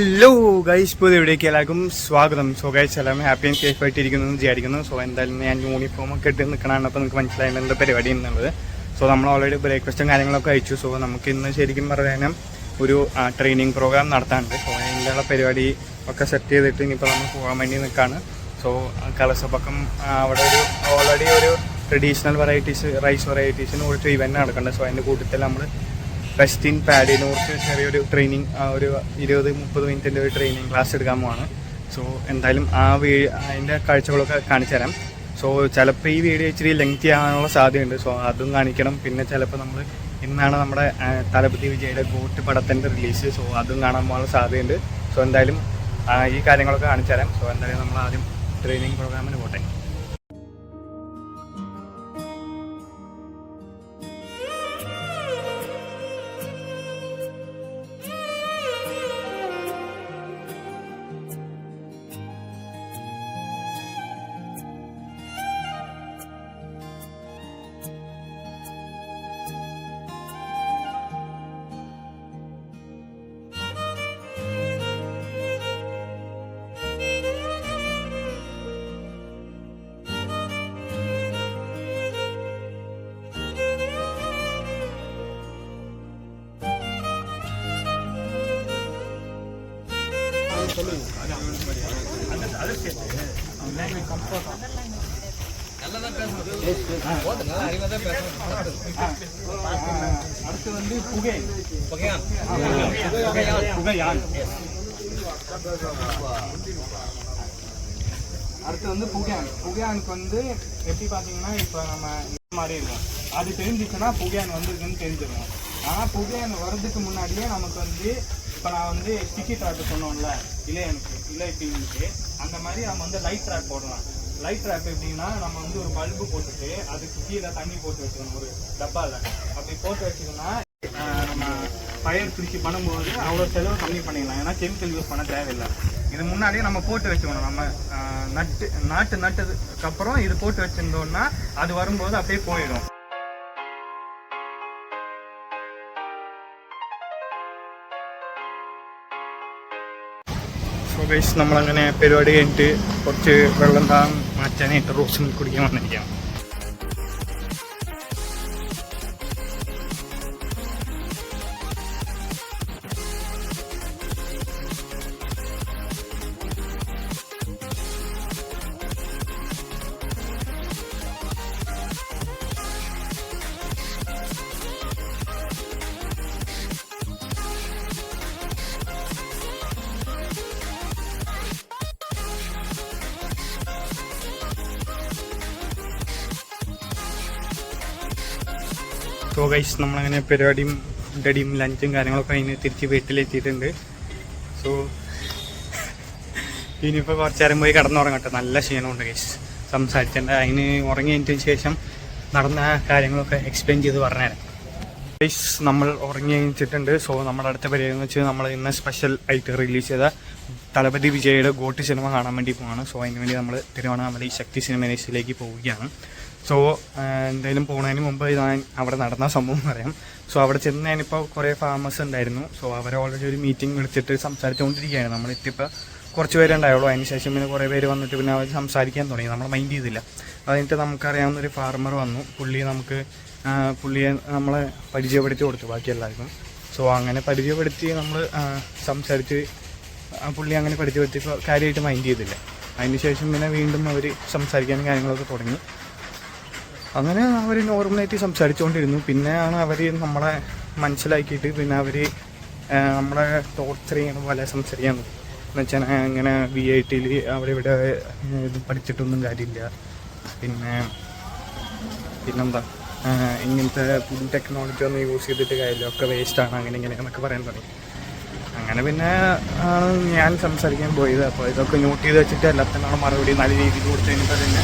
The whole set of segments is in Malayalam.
ഹലോ ഗൈസ്, ഇപ്പോൾ ഇവിടേക്ക് എല്ലാവർക്കും സ്വാഗതം. സോ ഗൈസ്, എല്ലാം ഹാപ്പി ആൻഡ് സേഫ് ആയിട്ടിരിക്കുന്നു എന്ന് വിചാരിക്കുന്നു. സോ എന്തായാലും ഞാൻ യൂണിഫോം ഒക്കെ ഇട്ട് നിൽക്കണതാണ്. അപ്പോൾ നിങ്ങൾക്ക് മനസ്സിലായത് എന്താ പരിപാടി എന്നുള്ളത്. സോ നമ്മൾ ഓൾറെഡി ബ്രേക്ക്ഫാസ്റ്റും കാര്യങ്ങളൊക്കെ അയച്ചു. സോ നമുക്ക് ഇന്ന് ശരിക്കും പറയാനും ഒരു ട്രെയിനിങ് പ്രോഗ്രാം നടത്താനുണ്ട്. സോ അതിനുള്ള പരിപാടി ഒക്കെ സെറ്റ് ചെയ്തിട്ട് ഇനിയിപ്പോൾ നമ്മൾ പോകാൻ വേണ്ടി നിൽക്കുകയാണ്. സോ കലസപ്പക്കം അവിടെ ഒരു ഓൾറെഡി ഒരു ട്രഡീഷണൽ റൈസ് വെറൈറ്റീസിന് കുറച്ച് ഇവൻറ്റ് നടക്കുന്നുണ്ട്. സോ അതിൻ്റെ കൂട്ടത്തിൽ നമ്മൾ ബെസ്റ്റ് ഇൻ പാഡിനെ കുറിച്ച് ചെറിയൊരു ട്രെയിനിങ്, ഒരു 20-30 മിനിറ്റിൻ്റെ ഒരു ട്രെയിനിങ് ക്ലാസ് എടുക്കാൻ പോവാണ്. സോ എന്തായാലും അതിൻ്റെ കാഴ്ചകളൊക്കെ കാണിച്ചു തരാം. സോ ചിലപ്പോൾ ഈ വീഡിയോ ഇച്ചിരി ലെങ്തി ആകാനുള്ള സാധ്യതയുണ്ട്. സോ അതും കാണിക്കണം. പിന്നെ ചിലപ്പോൾ നമ്മൾ ഇന്നാണ് നമ്മുടെ തലപതി വിജയുടെ ഗോട്ട് പടത്തിൻ്റെ റിലീസ്. സോ അതും കാണാൻ പോകാനുള്ള സാധ്യതയുണ്ട്. സോ എന്തായാലും ഈ കാര്യങ്ങളൊക്കെ കാണിച്ചു തരാം. സോ എന്തായാലും നമ്മൾ ആദ്യം ട്രെയിനിങ് പ്രോഗ്രാമിന് പോട്ടെ. அடுத்து வந்து புகையான். அடுத்து வந்து புகையானுக்கு வந்து எப்படி பார்த்தீங்கன்னா இப்போ நம்ம இந்த மாதிரி இருக்கும். அது தெரிஞ்சிச்சுன்னா புகையான் வந்துருக்குன்னு தெரிஞ்சிடும். ஆனால் புகையான் வர்றதுக்கு முன்னாடியே நமக்கு வந்து இப்போ நான் வந்து ஸ்டிக்கி ட்ராப் சொன்னோம்ல, இலை டிவிக்கு அந்த மாதிரி நம்ம வந்து லைட் ட்ராப் போடலாம். லைட் ட்ராப் எப்படின்னா நம்ம வந்து ஒரு பல்பு போட்டுட்டு அதுக்கு கீழே தண்ணி போட்டு வச்சுக்கணும் ஒரு டப்பாவில். அப்படி போட்டு வச்சுக்கோன்னா நம்ம ஃபயர் பிடிச்சி பண்ணும்போது அவ்வளோ செலவு கம்மி பண்ணிக்கலாம். ஏன்னா கெமிக்கல் யூஸ் பண்ண தேவையில்லை. இது முன்னாடியே நம்ம போட்டு வச்சுக்கணும். நம்ம நட்டதுக்கு அப்புறம் இது போட்டு வச்சிருந்தோம்னா அது வரும்போது அப்படியே போயிடும். സോ ഗൈസ്, നമ്മളങ്ങനെ പരിപാടി കഴിഞ്ഞിട്ട് കുറച്ച് വെള്ളം മാറ്റാനായിട്ട് റോസ് മിൽക്ക് കുടിക്കാൻ വന്നിരിക്കുകയാണ്. സോ ഗൈസ്, നമ്മളങ്ങനെ പരിപാടിയും ഫുഡടിയും ലഞ്ചും കാര്യങ്ങളൊക്കെ കഴിഞ്ഞ് തിരിച്ച് വീട്ടിലെത്തിയിട്ടുണ്ട്. സോ ഇനിയിപ്പോൾ കുറച്ച് നേരം പോയി കിടന്നുറങ്ങട്ടെ. നല്ല ക്ഷീണമുണ്ട് ഗൈസ്. സംസാരിച്ചേണ്ട അതിന് ഉറങ്ങിയതിന് ശേഷം നടന്ന കാര്യങ്ങളൊക്കെ എക്സ്പ്ലെയിൻ ചെയ്ത് പറഞ്ഞുതരാം. ഗൈസ്, നമ്മൾ ഉറങ്ങി കഴിഞ്ഞിട്ടുണ്ട്. സോ നമ്മുടെ അടുത്ത പരിപാടി എന്ന് വെച്ചാൽ നമ്മൾ ഇന്ന് സ്പെഷ്യൽ ആയിട്ട് റിലീസ് ചെയ്ത തലപതി വിജയുടെ ഗോട്ട് സിനിമ കാണാൻ വേണ്ടി പോവാണ്. സോ അതിന് വേണ്ടി നമ്മൾ തിരുവണ്ണാമലൈ ശക്തി സിനിമേഴ്സിലേക്ക് പോവുകയാണ്. സോ എന്തായാലും പോകുന്നതിന് മുമ്പ് ഞാൻ അവിടെ നടന്ന സംഭവം പറയാം. സോ അവിടെ ചെന്ന് ഞാനിപ്പോൾ കുറേ ഫാമേഴ്സ് ഉണ്ടായിരുന്നു. സോ അവർ ഓൾറെഡി ഒരു മീറ്റിംഗ് വിളിച്ചിട്ട് സംസാരിച്ചുകൊണ്ടിരിക്കുകയാണ്. നമ്മളെത്തിയപ്പോൾ കുറച്ച് പേരുണ്ടായുള്ളൂ. അതിന് ശേഷം പിന്നെ കുറേ പേര് വന്നിട്ട് പിന്നെ അവർ സംസാരിക്കാൻ തുടങ്ങി. നമ്മൾ മൈൻഡ് ചെയ്തില്ല. അതിനിട്ട് നമുക്കറിയാവുന്നൊരു ഫാർമർ വന്നു. പുള്ളിയെ നമ്മളെ പരിചയപ്പെടുത്തി കൊടുത്തു ബാക്കി എല്ലാവർക്കും. സോ അങ്ങനെ പരിചയപ്പെടുത്തി നമ്മൾ സംസാരിച്ച് പുള്ളി അങ്ങനെ പരിചയപ്പെടുത്തിയപ്പോൾ കാര്യമായിട്ട് മൈൻഡ് ചെയ്തില്ല. അതിന് ശേഷം പിന്നെ വീണ്ടും അവർ സംസാരിക്കാനും കാര്യങ്ങളൊക്കെ തുടങ്ങി. അങ്ങനെ അവർ നോർമലായിട്ട് സംസാരിച്ചുകൊണ്ടിരുന്നു. പിന്നെയാണ് അവർ നമ്മളെ മനസ്സിലാക്കിയിട്ട് പിന്നെ അവർ നമ്മളെ ടോർച്ചർ ചെയ്യണ പോലെ സംസാരിക്കാൻ എന്ന് വെച്ചാൽ ഇങ്ങനെ VITയിൽ അവരിവിടെ ഇത് പഠിച്ചിട്ടൊന്നും കാര്യമില്ല, പിന്നെന്താ ഇങ്ങനത്തെ പുതിയ ടെക്നോളജി ഒന്നും യൂസ് ചെയ്തിട്ട് കാര്യമില്ല, ഒക്കെ വേസ്റ്റാണ്, അങ്ങനെ എന്നൊക്കെ പറയാൻ തുടങ്ങി. അങ്ങനെ പിന്നെ ആണ് ഞാൻ സംസാരിക്കാൻ പോയത്. അപ്പോൾ ഇതൊക്കെ നോട്ട് ചെയ്ത് വെച്ചിട്ട് എല്ലാത്തിനുള്ള മറുപടി നല്ല രീതിയിൽ കൊടുത്തു കഴിഞ്ഞപ്പോൾ തന്നെ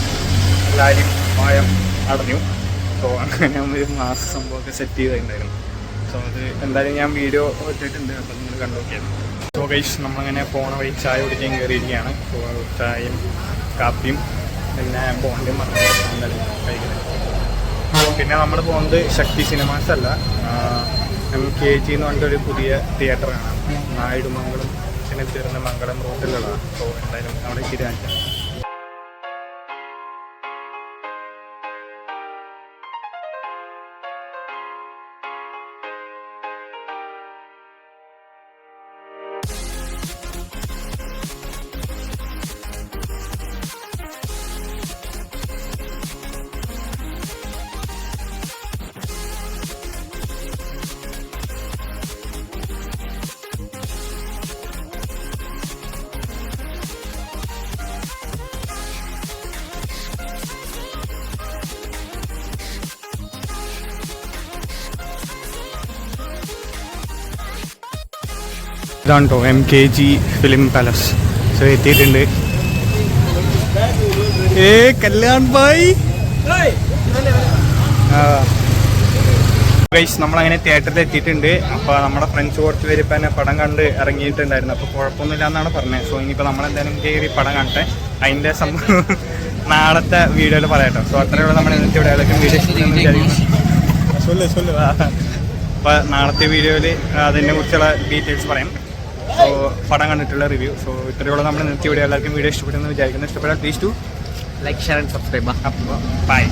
എല്ലാവരും ഭയം അടഞ്ഞു. സോ അങ്ങനെ ഒരു മാസ സംഭവമൊക്കെ സെറ്റ് ചെയ്തിട്ടുണ്ടായിരുന്നു. സോ അത് എന്തായാലും ഞാൻ വീഡിയോ ഇട്ടിട്ടുണ്ട്, അപ്പോൾ നിങ്ങൾ കണ്ടു നോക്കിയത്. സോ ഗൈസ്, നമ്മളങ്ങനെ പോണ വഴി ചായ കുടിക്കാൻ കയറിയിരിക്കുകയാണ്. സോ ചായയും കാപ്പിയും പിന്നെ ബോണ്ടും എന്തായാലും കഴിക്കുന്നത്. പിന്നെ നമ്മൾ പോകുന്നത് ശക്തി സിനിമാസ് അല്ല, MKG എന്ന് പറഞ്ഞിട്ടൊരു പുതിയ തിയേറ്ററാണ്. നായിഡുമംഗലം എത്തിയിരുന്ന മംഗളം റോഡിലുള്ളതാണ്. സോ എന്തായാലും അവിടെ എത്തിയിട്ട് ഇതാണ് കേട്ടോ MKG ഫിലിം പാലസ്. സോ എത്തിയിട്ടുണ്ട്. കല്യാൺ ഭായ് ഗൈസ്, നമ്മളങ്ങനെ തിയേറ്ററിൽ എത്തിയിട്ടുണ്ട്. അപ്പോൾ നമ്മുടെ ഫ്രണ്ട്സ് കുറച്ച് പേര് ഇപ്പം തന്നെ പടം കണ്ട് ഇറങ്ങിയിട്ടുണ്ടായിരുന്നു. അപ്പോൾ കുഴപ്പമൊന്നുമില്ല എന്നാണ് പറഞ്ഞത്. സോ ഇനിയിപ്പോൾ നമ്മളെന്തായാലും കയറി പടം കാണട്ടെ. അതിൻ്റെ നാളത്തെ വീഡിയോയിൽ പറയാട്ടോ. സോ അത്രയുള്ള നമ്മൾ ഇന്നത്തെ ഇവിടെ ഏതൊക്കെ വീഡിയോ അപ്പോൾ നാളത്തെ വീഡിയോയിൽ അതിനെ കുറിച്ചുള്ള ഡീറ്റെയിൽസ് പറയാം. സോ പടം കണ്ടിട്ടുള്ള റിവ്യൂ. സോ ഇത്രയുള്ള നമ്മൾ ഇന്നത്തെ വീഡിയോ എല്ലാവർക്കും വീഡിയോ ഇഷ്ടപ്പെട്ടെന്ന് വിചാരിക്കുന്നു. ഇഷ്ടപ്പെട്ടാൽ please to like, share and subscribe. അപ്പോൾ ബൈ.